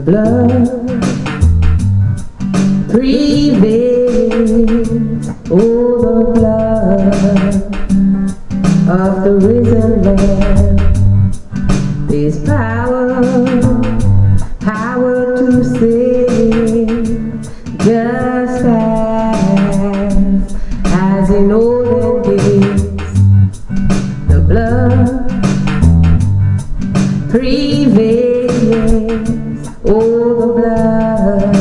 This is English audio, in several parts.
blood prevails, oh, the blood of the risen Lamb. There's power, power to save, just as in olden days. The blood prevails, oh, the blood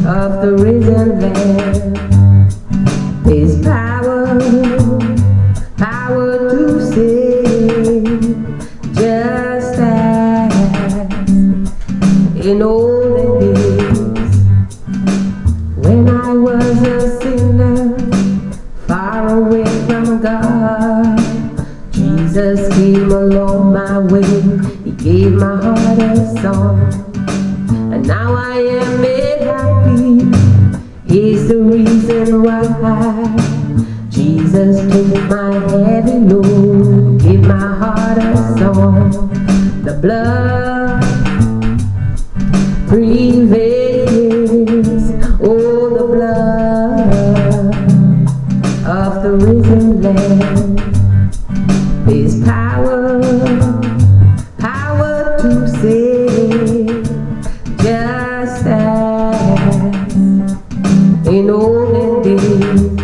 of the risen Lamb. There's power, power to save, just as in olden days. When I was a sinner, far away from God, Jesus came along my way. He gave my heart a song, and now I am made happy. He's the reason why Jesus took my heavy load, gave my heart a song. The blood prevails, oh, the blood of the risen Lamb. There's power, power to save, just as in olden days.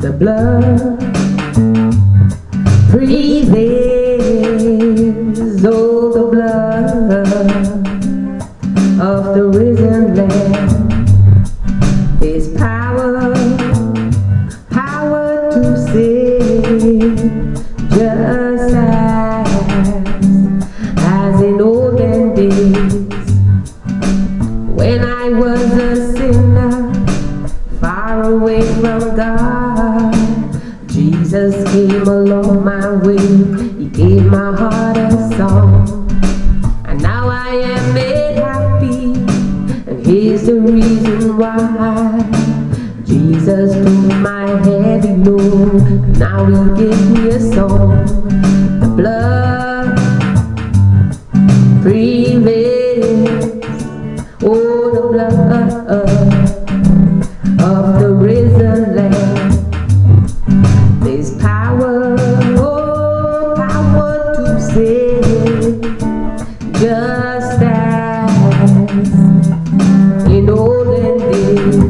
The blood prevails, oh, the blood of the risen Lamb. There's power, power to save, just as in olden days. When I was a sinner, far away from God, Jesus came along my way. He gave my heart a song, and now I am made happy. And here's the reason why: Jesus took my heavy load, and now He'll give me a song. The blood prevails, oh, the blood of the risen Lamb. There's power, oh, power to save, just as in olden days.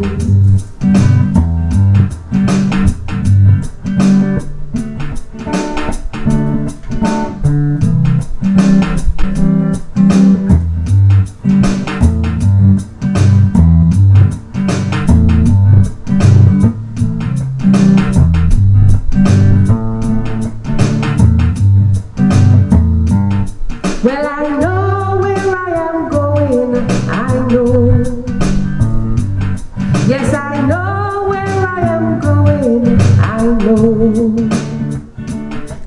Well, I know where I am going, I know. Yes, I know where I am going, I know.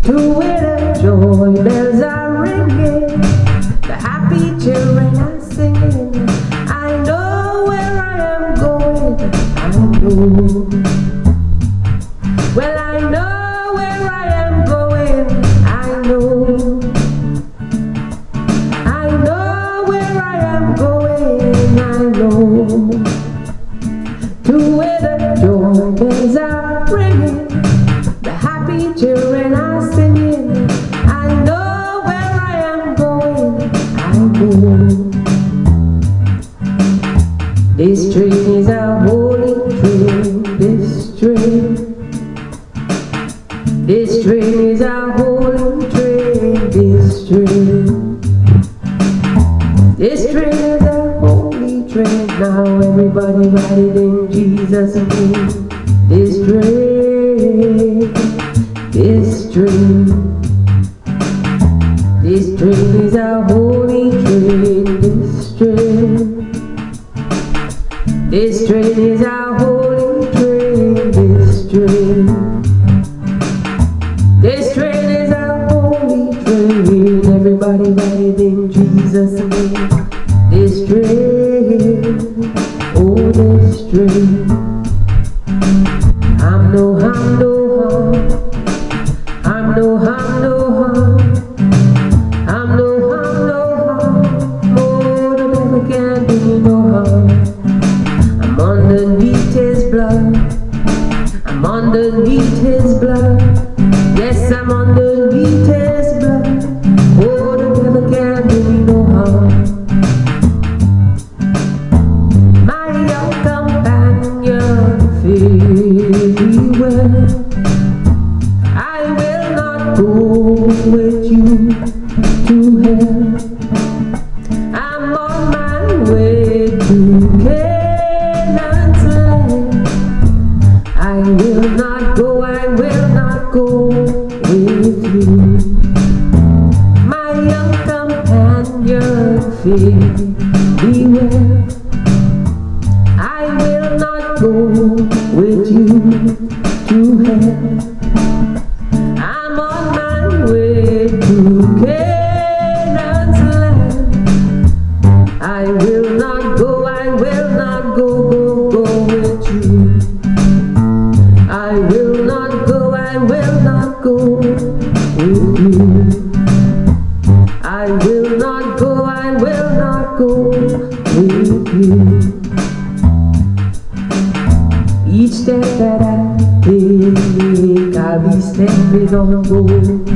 To where the joy bells are ringing, the happy children are singing. I know where I am going, I know. Well, I know where I am going, I know. To where the joy bells are ringing, the happy children are singing. I know where I am going, I know. This train is a holy train, this train. This train is a holy train, this train. This train is a holy train, now everybody ride it in Jesus' name. This train, this train. This train is a holy train, this train. This train is a holy train, this train. This train is a holy train, everybody ride it in Jesus' name. This train with you to hell. I'm on my way to Canaan's land. I will not go with you. My young companion, fear beware. I will not go with you to hell. I'm on my way to Canaan's land. I will not go with you. I will not go with you. I will not go with you. Each step that I take, I'll be stepping on gold.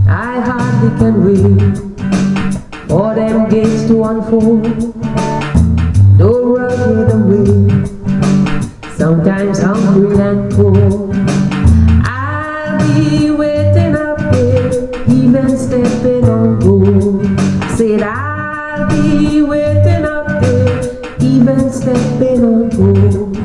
I hardly can wait for them gates to unfold. Though rugged the way, sometimes hungry and cold, I'll be waiting up there, even stepping on gold. I said I'll be waiting up there, even stepping on gold.